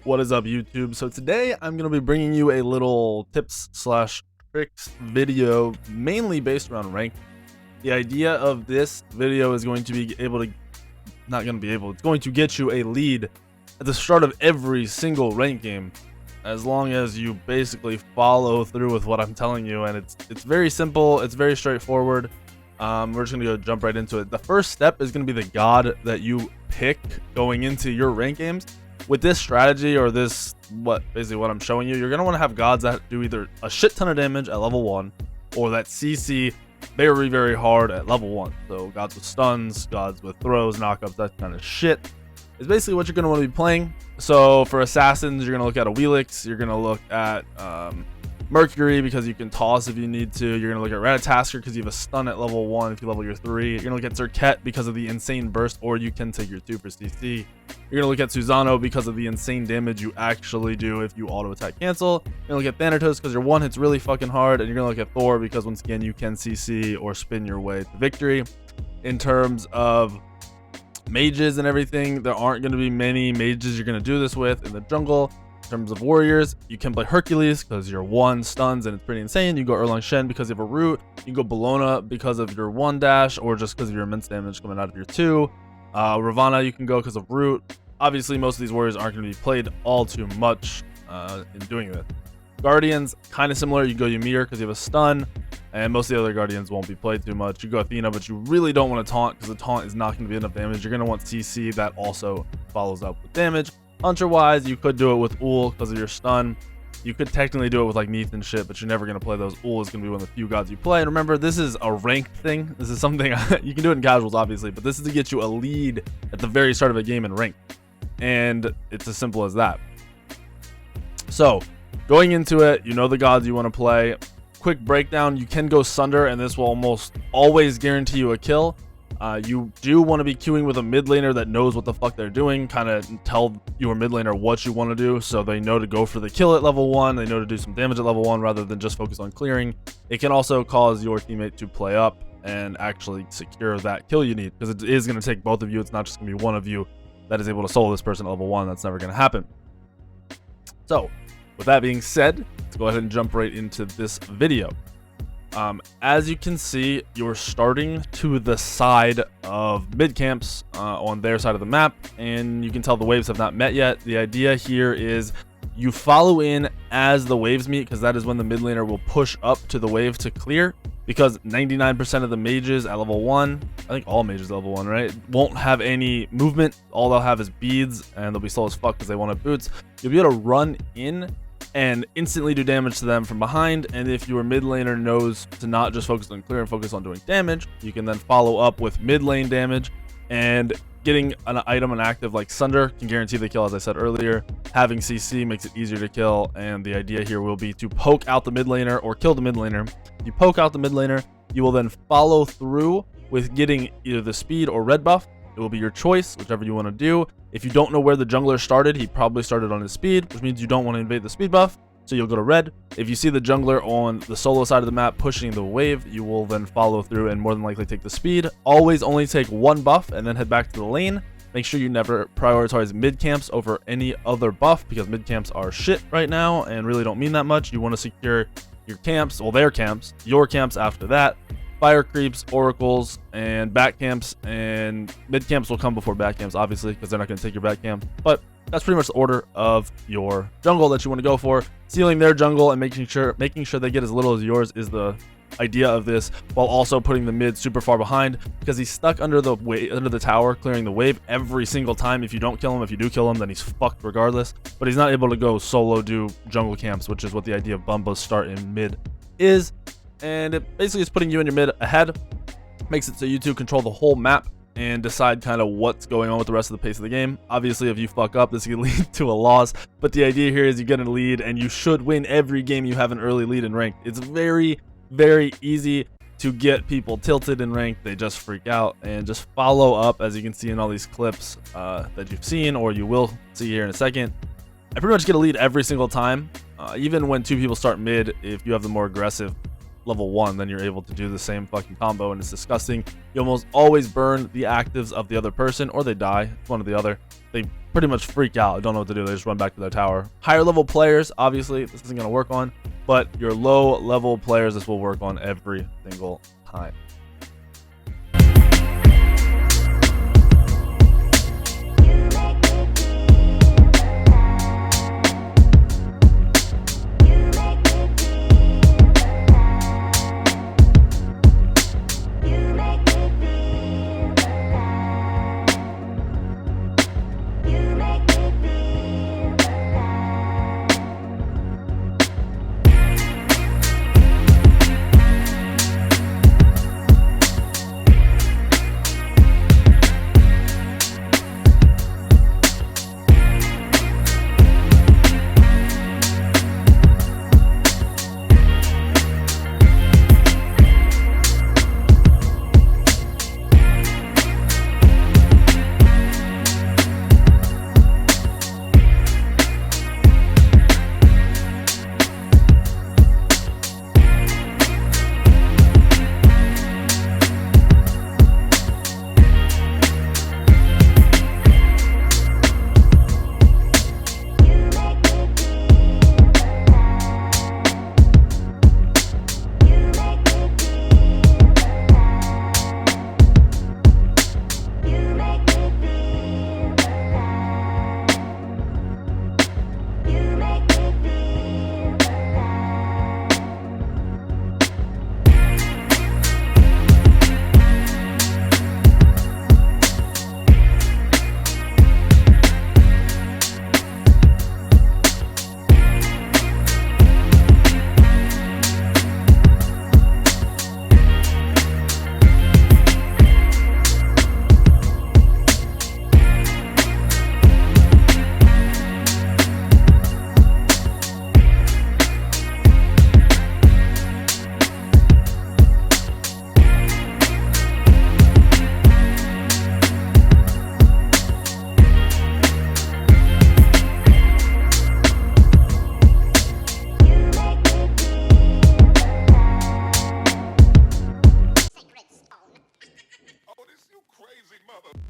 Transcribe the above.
What is up, YouTube? So today I'm going to be bringing you a little tips slash tricks video mainly based around rank. The idea of this video is going to be it's going to get you a lead at the start of every single rank game, as long as you basically follow through with what I'm telling you. And it's very simple, it's very straightforward. We're just gonna go jump right into it. The first step is gonna be the god that you pick going into your rank games. With this strategy, or this basically what I'm showing you, you're gonna want to have gods that do either a shit ton of damage at level 1 or that CC very hard at level 1. So gods with stuns, gods with throws, knockups, that kind of shit is basically what you're gonna want to be playing. So for assassins, you're gonna look at a Wheelix, you're gonna look at Mercury because you can toss if you need to. You're gonna look at Ratatasker because you have a stun at level 1 if you level your 3. You're gonna look at Zerket because of the insane burst, or you can take your 2 for CC. You're gonna look at Susano because of the insane damage you actually do if you auto attack cancel. You're gonna look at Thanatos because your 1 hits really fucking hard, and you're gonna look at Thor because once again you can CC or spin your way to victory. In terms of mages and everything, there aren't gonna be many mages you're gonna do this with in the jungle. In terms of warriors, you can play Hercules because your 1 stuns and it's pretty insane. You go Erlang Shen because you have a root. You go Bellona because of your 1 dash, or just because of your immense damage coming out of your 2. Ravana you can go because of root. Obviously most of these warriors aren't going to be played all too much in doing this. Guardians, kind of similar. You go Ymir because you have a stun, and most of the other guardians won't be played too much. You go Athena, but you really don't want to taunt because the taunt is not going to be enough damage. You're going to want CC that also follows up with damage. Hunter wise, you could do it with Ul because of your stun. You could technically do it with like Neith and shit, but you're never going to play those. Ul is going to be one of the few gods you play. And remember, this is a ranked thing. This is something you can do it in casuals, obviously, but this is to get you a lead at the very start of a game in rank. And it's as simple as that. So going into it, you know the gods you want to play. Quick breakdown: you can go Sunder, and this will almost always guarantee you a kill. You do want to be queuing with a mid laner that knows what the fuck they're doing. Kind of tell your mid laner what you want to do, so they know to go for the kill at level 1. They know to do some damage at level 1 rather than just focus on clearing. It can also cause your teammate to play up and actually secure that kill you need, because it is going to take both of you. It's not just going to be one of you that is able to solo this person at level 1. That's never going to happen. So with that being said, let's go ahead and jump right into this video. As you can see, you're starting to the side of mid camps on their side of the map, and you can tell the waves have not met yet. The idea here is you follow in as the waves meet, because that is when the mid laner will push up to the wave to clear, because 99% of the mages at level 1, I think all mages at level 1, right, won't have any movement. All they'll have is beads, and they'll be slow as fuck because they won't have boots. You'll be able to run in and instantly do damage to them from behind. And if your mid laner knows to not just focus on clear and focus on doing damage, you can then follow up with mid lane damage, and getting an item and active like Sunder can guarantee the kill. As I said earlier, having CC makes it easier to kill, and the idea here will be to poke out the mid laner or kill the mid laner. You poke out the mid laner, you will then follow through with getting either the speed or red buff. It will be your choice, whichever you want to do. If you don't know where the jungler started, he probably started on his speed, which means you don't want to invade the speed buff, so you'll go to red. If you see the jungler on the solo side of the map pushing the wave, you will then follow through and more than likely take the speed. Always only take 1 buff and then head back to the lane. Make sure you never prioritize mid camps over any other buff, because mid camps are shit right now and really don't mean that much. You want to secure your camps, well, their camps, your camps after that. Fire creeps, oracles, and back camps, and mid camps will come before back camps, obviously, because they're not going to take your back camp. But that's pretty much the order of your jungle that you want to go for. Sealing their jungle and making sure they get as little as yours is the idea of this, while also putting the mid super far behind, because he's stuck under the tower clearing the wave every single time. If you don't kill him, if you do kill him, then he's fucked regardless. But he's not able to go solo do jungle camps, which is what the idea of Bumba's start in mid is. And it basically is putting you and your mid ahead, makes it so you two control the whole map and decide kind of what's going on with the rest of the pace of the game. Obviously, if you fuck up, this can lead to a loss, but the idea here is you get a lead and you should win every game you have an early lead in ranked. It's very easy to get people tilted in ranked. They just freak out, and just follow up, as you can see in all these clips that you've seen or you will see here in a second. I pretty much get a lead every single time, even when 2 people start mid. If you have the more aggressive level 1, then you're able to do the same fucking combo, and it's disgusting. You almost always burn the actives of the other person, or they die. It's one or the other. They pretty much freak out, don't know what to do. They just run back to their tower. Higher level players, obviously, this isn't going to work on, but your low level players, this will work on every single time. Crazy mother.